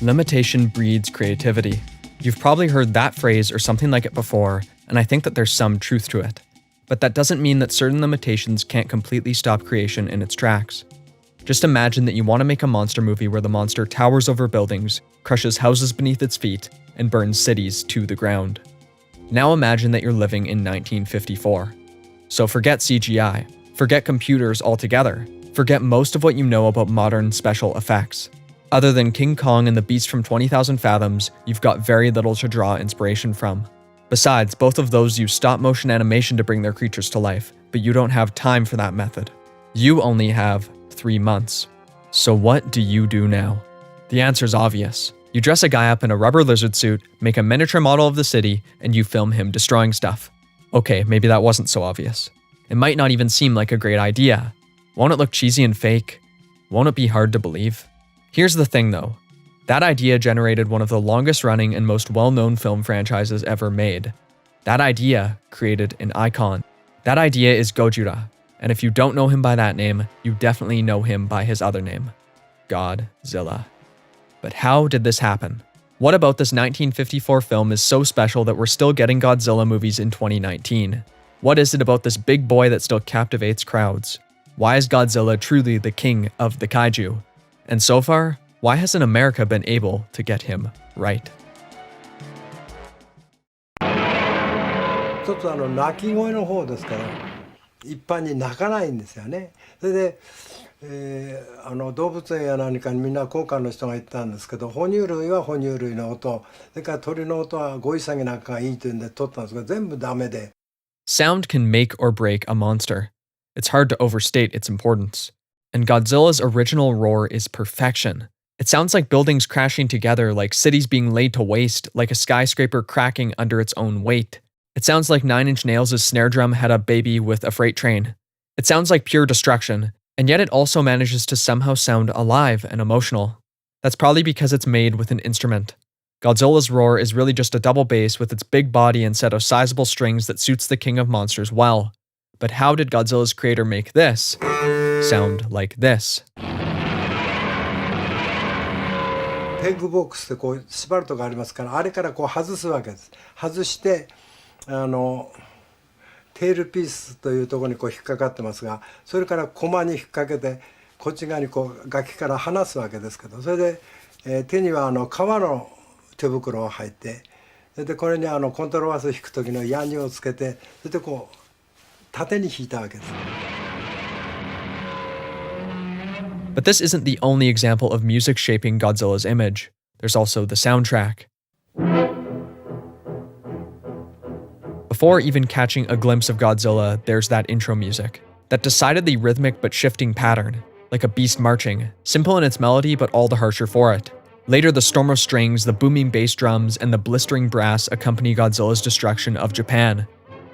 Limitation breeds creativity. You've probably heard that phrase or something like it before, and I think that there's some truth to it. But that doesn't mean that certain limitations can't completely stop creation in its tracks. Just imagine that you want to make a monster movie where the monster towers over buildings, crushes houses beneath its feet, and burns cities to the ground. Now imagine that you're living in 1954. So forget CGI, forget computers altogether, forget most of what you know about modern special effects. Other than King Kong and the Beast from 20,000 Fathoms, you've got very little to draw inspiration from. Besides, both of those use stop-motion animation to bring their creatures to life, but you don't have time for that method. You only have 3 months. So what do you do now? The answer's obvious. You dress a guy up in a rubber lizard suit, make a miniature model of the city, and you film him destroying stuff. Okay, maybe that wasn't so obvious. It might not even seem like a great idea. Won't it look cheesy and fake? Won't it be hard to believe? Here's the thing though. That idea generated one of the longest running and most well-known film franchises ever made. That idea created an icon. That idea is Gojira, and if you don't know him by that name, you definitely know him by his other name, Godzilla. But how did this happen? What about this 1954 film is so special that we're still getting Godzilla movies in 2019? What is it about this big boy that still captivates crowds? Why is Godzilla truly the king of the kaiju? And so far, why hasn't America been able to get him right? 一つ鳴き声の方ですから一般に鳴かないんですよね。それで、動物園や何かにみんな効果の人が言ったんですけど、哺乳類は哺乳類の音、それから鳥の音はゴイサギなんかがいいというんで撮ったんですけど全部ダメで。Sound can make or break a monster. It's hard to overstate its importance. And Godzilla's original roar is perfection. It sounds like buildings crashing together, like cities being laid to waste, like a skyscraper cracking under its own weight. It sounds like Nine Inch Nails' snare drum had a baby with a freight train. It sounds like pure destruction, and yet it also manages to somehow sound alive and emotional. That's probably because it's made with an instrument. Godzilla's roar is really just a double bass with its big body and set of sizable strings that suits the king of monsters well. But how did Godzilla's creator make this sound like this? ペグボックスってこう縛るとこありますからあれからこう外すわけです。外してテールピースというところにこう引っかかってますがそれからコマに引っ掛けてこっち側にこう楽器から離すわけですけどそれで、手には革の手袋を履いてそれでこれにコントラバスを弾く時のヤニをつけてそれでこう縦に弾いたわけです。But this isn't the only example of music shaping Godzilla's image. There's also the soundtrack. Before even catching a glimpse of Godzilla, there's that intro music. That decidedly rhythmic but shifting pattern, like a beast marching, simple in its melody but all the harsher for it. Later, the storm of strings, the booming bass drums, and the blistering brass accompany Godzilla's destruction of Japan.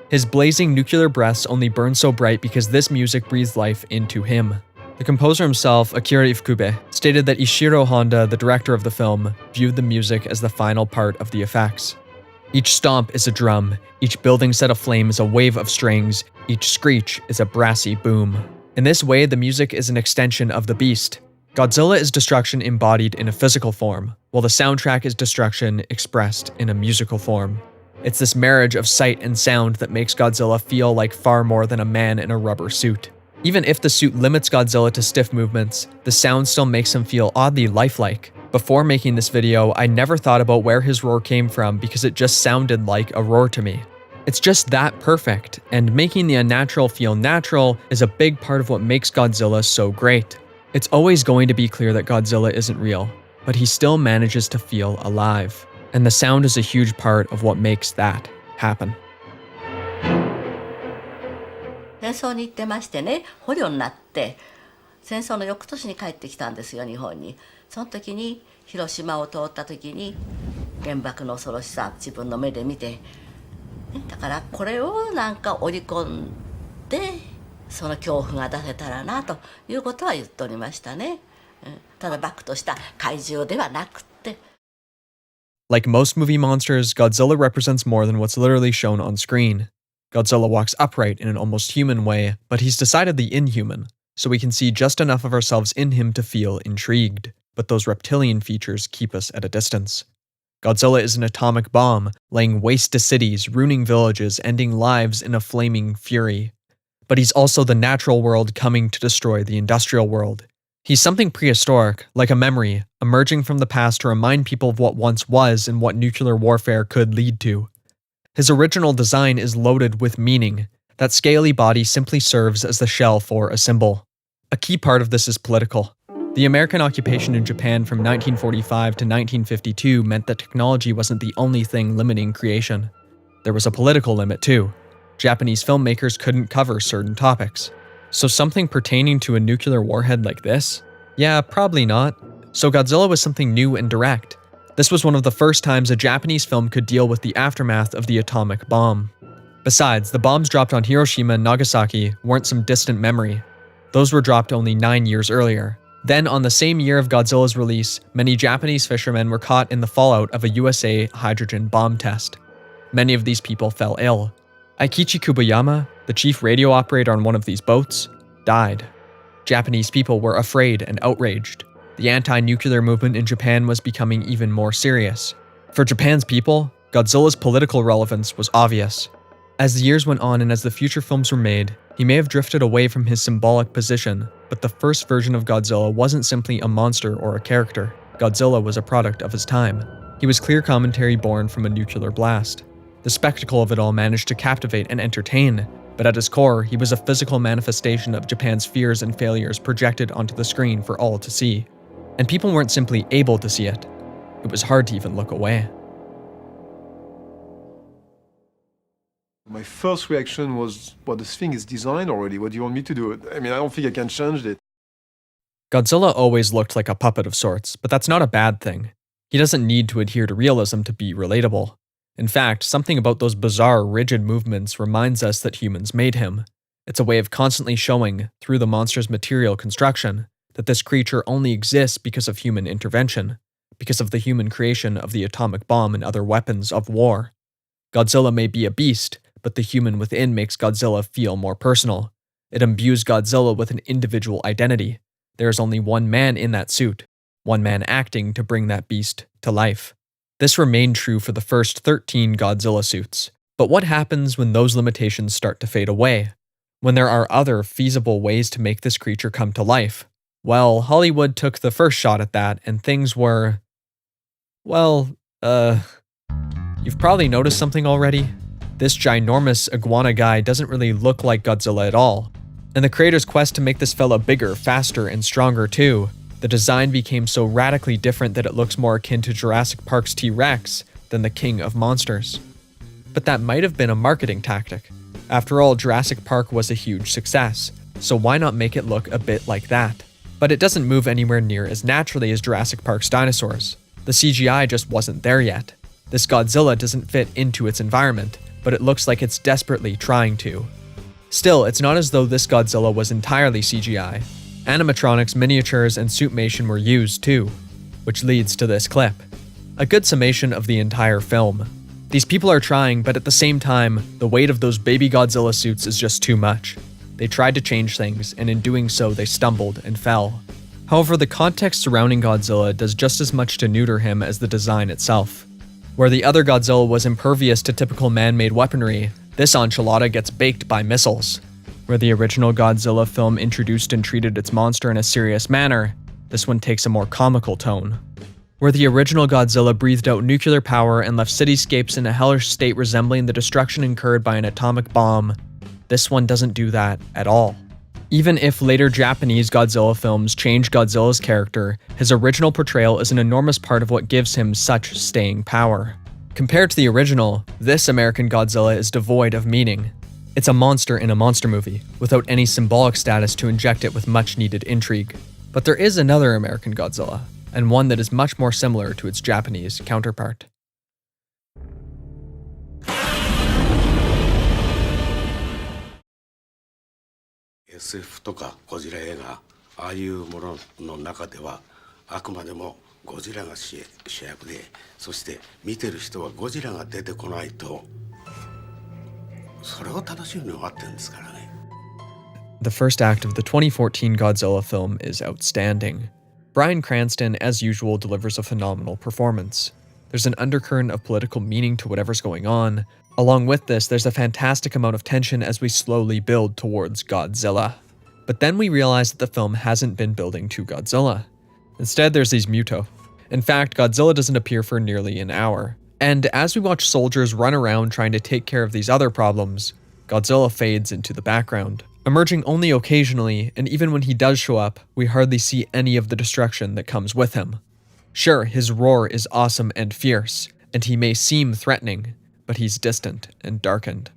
His blazing nuclear breaths only burn so bright because this music breathes life into him. The composer himself, Akira Ifukube, stated that Ishiro Honda, the director of the film, viewed the music as the final part of the effects. Each stomp is a drum, each building set aflame is a wave of strings, each screech is a brassy boom. In this way, the music is an extension of the beast. Godzilla is destruction embodied in a physical form, while the soundtrack is destruction expressed in a musical form. It's this marriage of sight and sound that makes Godzilla feel like far more than a man in a rubber suit. Even if the suit limits Godzilla to stiff movements, the sound still makes him feel oddly lifelike. Before making this video, I never thought about where his roar came from because it just sounded like a roar to me. It's just that perfect, and making the unnatural feel natural is a big part of what makes Godzilla so great. It's always going to be clear that Godzilla isn't real, but he still manages to feel alive. And the sound is a huge part of what makes that happen. 戦争に行ってましてね捕虜になって戦争の翌年に帰ってきたんですよ日本に。その時に広島を通った時に原爆の恐ろしさ自分の目で見てだからこれをなんか織り込んでその恐怖が出せたらなということは言っておりましたね。ただバクとした怪獣ではなくって。Like most movie monsters, Godzilla represents more than what's literally shown on screen. Godzilla walks upright in an almost human way, but he's decidedly inhuman, so we can see just enough of ourselves in him to feel intrigued. but those reptilian features keep us at a distance. Godzilla is an atomic bomb, laying waste to cities, ruining villages, ending lives in a flaming fury. But he's also the natural world coming to destroy the industrial world. He's something prehistoric, like a memory, emerging from the past to remind people of what once was and what nuclear warfare could lead to. His original design is loaded with meaning. That scaly body simply serves as the shell for a symbol. A key part of this is political. The American occupation in Japan from 1945 to 1952 meant that technology wasn't the only thing limiting creation. There was a political limit too. Japanese filmmakers couldn't cover certain topics. So something pertaining to a nuclear warhead like this? Yeah, probably not. So Godzilla was something new and direct. This was one of the first times a Japanese film could deal with the aftermath of the atomic bomb. Besides, the bombs dropped on Hiroshima and Nagasaki weren't some distant memory. Those were dropped only 9 years earlier. Then, on the same year of Godzilla's release, many Japanese fishermen were caught in the fallout of a USA hydrogen bomb test. Many of these people fell ill. Aikichi Kubayama, the chief radio operator on one of these boats, died. Japanese people were afraid and outraged. The anti-nuclear movement in Japan was becoming even more serious. For Japan's people, Godzilla's political relevance was obvious. As the years went on and as the future films were made, he may have drifted away from his symbolic position, but the first version of Godzilla wasn't simply a monster or a character. Godzilla was a product of his time. He was clear commentary born from a nuclear blast. The spectacle of it all managed to captivate and entertain, but at his core, he was a physical manifestation of Japan's fears and failures projected onto the screen for all to see. And people weren't simply able to see it. It was hard to even look away. My first reaction was, well, this thing is designed already. What do you want me to do? I mean, I don't think I can change it. Godzilla always looked like a puppet of sorts, but that's not a bad thing. He doesn't need to adhere to realism to be relatable. In fact, something about those bizarre, rigid movements reminds us that humans made him. It's a way of constantly showing, through the monster's material construction, that this creature only exists because of human intervention, because of the human creation of the atomic bomb and other weapons of war. Godzilla may be a beast, but the human within makes Godzilla feel more personal. It imbues Godzilla with an individual identity. There is only one man in that suit, one man acting to bring that beast to life. This remained true for the first 13 Godzilla suits. But what happens when those limitations start to fade away? When there are other feasible ways to make this creature come to life? Well, Hollywood took the first shot at that, and things were... Well, you've probably noticed something already. This ginormous iguana guy doesn't really look like Godzilla at all. In the creator's quest to make this fella bigger, faster, and stronger too, the design became so radically different that it looks more akin to Jurassic Park's T-Rex than the king of monsters. But that might have been a marketing tactic. After all, Jurassic Park was a huge success, so why not make it look a bit like that? But it doesn't move anywhere near as naturally as Jurassic Park's dinosaurs. The CGI just wasn't there yet. This Godzilla doesn't fit into its environment, but it looks like it's desperately trying to. Still, it's not as though this Godzilla was entirely CGI. Animatronics, miniatures, and suitmation were used too, which leads to this clip. A good summation of the entire film. These people are trying, but at the same time, the weight of those baby Godzilla suits is just too much. They tried to change things, and in doing so, they stumbled and fell. However, the context surrounding Godzilla does just as much to neuter him as the design itself. Where the other Godzilla was impervious to typical man-made weaponry, this enchilada gets baked by missiles. Where the original Godzilla film introduced and treated its monster in a serious manner, this one takes a more comical tone. Where the original Godzilla breathed out nuclear power and left cityscapes in a hellish state resembling the destruction incurred by an atomic bomb, this one doesn't do that at all. Even if later Japanese Godzilla films change Godzilla's character, his original portrayal is an enormous part of what gives him such staying power. Compared to the original, this American Godzilla is devoid of meaning. It's a monster in a monster movie, without any symbolic status to inject it with much needed intrigue. But there is another American Godzilla, and one that is much more similar to its Japanese counterpart. SF とかゴジラ映画、ああいうものの中ではあくまでもゴジラが主役で、そして見てる人はゴジラが出てこないとそれを楽しむのがあってんですからね。 The first act of the 2014 Godzilla film is outstanding. Bryan Cranston, as usual, delivers a phenomenal performance. There's an undercurrent of political meaning to whatever's going on. Along with this, there's a fantastic amount of tension as we slowly build towards Godzilla. But then we realize that the film hasn't been building to Godzilla. Instead, there's these Muto. In fact, Godzilla doesn't appear for nearly an hour. And as we watch soldiers run around trying to take care of these other problems, Godzilla fades into the background, emerging only occasionally, and even when he does show up, we hardly see any of the destruction that comes with him. Sure, his roar is awesome and fierce, and he may seem threatening, but he's distant and darkened.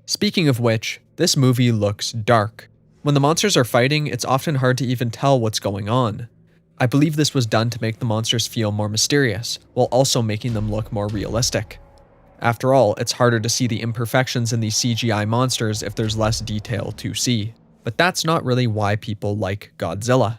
Speaking of which, this movie looks dark. When the monsters are fighting, it's often hard to even tell what's going on. I believe this was done to make the monsters feel more mysterious, while also making them look more realistic. After all, it's harder to see the imperfections in these CGI monsters if there's less detail to see. But that's not really why people like Godzilla.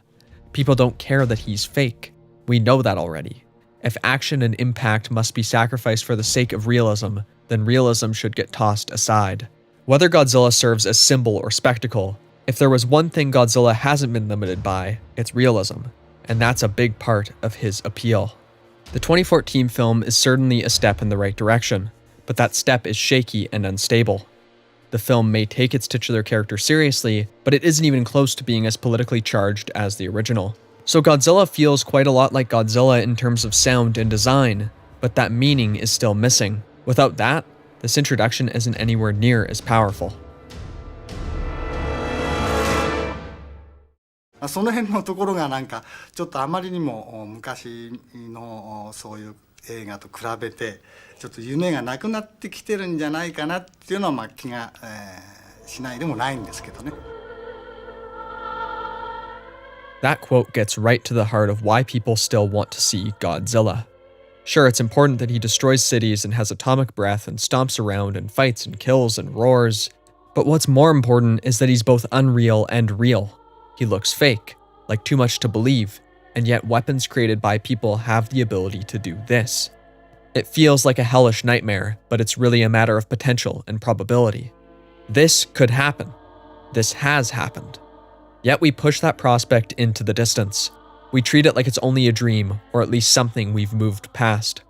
People don't care that he's fake. We know that already. If action and impact must be sacrificed for the sake of realism, then realism should get tossed aside. Whether Godzilla serves as symbol or spectacle, if there was one thing Godzilla hasn't been limited by, it's realism. And that's a big part of his appeal. The 2014 film is certainly a step in the right direction, but that step is shaky and unstable. The film may take its titular character seriously, but it isn't even close to being as politically charged as the original. So Godzilla feels quite a lot like Godzilla in terms of sound and design, but that meaning is still missing. Without that, this introduction isn't anywhere near as powerful. その辺のところがなんかちょっとあまりにも昔のそういう映画と比べてちょっと夢がなくなってきてるんじゃないかなっていうのはまあ気がしないでもないんですけどね。 That quote gets right to the heart of why people still want to see Godzilla. Sure, it's important that he destroys cities and has atomic breath and stomps around and fights and kills and roars, but what's more important is that he's both unreal and real. He looks fake, like too much to believe, and yet weapons created by people have the ability to do this. It feels like a hellish nightmare, but it's really a matter of potential and probability. This could happen. This has happened. Yet we push that prospect into the distance. We treat it like it's only a dream, or at least something we've moved past.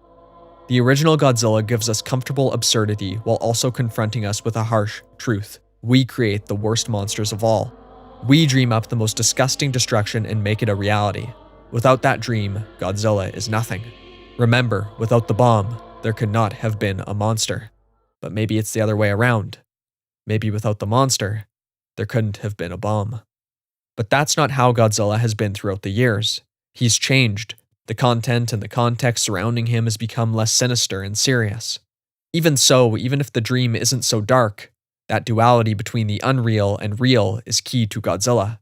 The original Godzilla gives us comfortable absurdity while also confronting us with a harsh truth. We create the worst monsters of all. We dream up the most disgusting destruction and make it a reality. Without that dream, Godzilla is nothing. Remember, without the bomb, there could not have been a monster. But maybe it's the other way around. Maybe without the monster, there couldn't have been a bomb. But that's not how Godzilla has been throughout the years. He's changed. The content and the context surrounding him has become less sinister and serious. Even so, even if the dream isn't so dark, that duality between the unreal and real is key to Godzilla.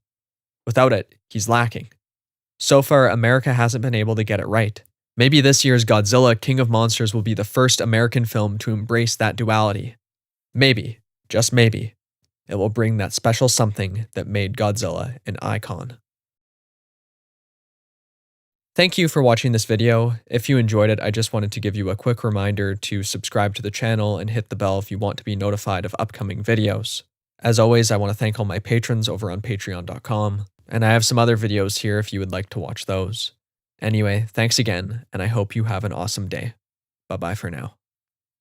Without it, he's lacking. So far, America hasn't been able to get it right. Maybe this year's Godzilla King of Monsters will be the first American film to embrace that duality. Maybe, just maybe, it will bring that special something that made Godzilla an icon. Thank you for watching this video. If you enjoyed it, I just wanted to give you a quick reminder to subscribe to the channel and hit the bell if you want to be notified of upcoming videos. As always, I want to thank all my patrons over on patreon.com, and I have some other videos here if you would like to watch those. Anyway, thanks again, and I hope you have an awesome day. Bye-bye for now.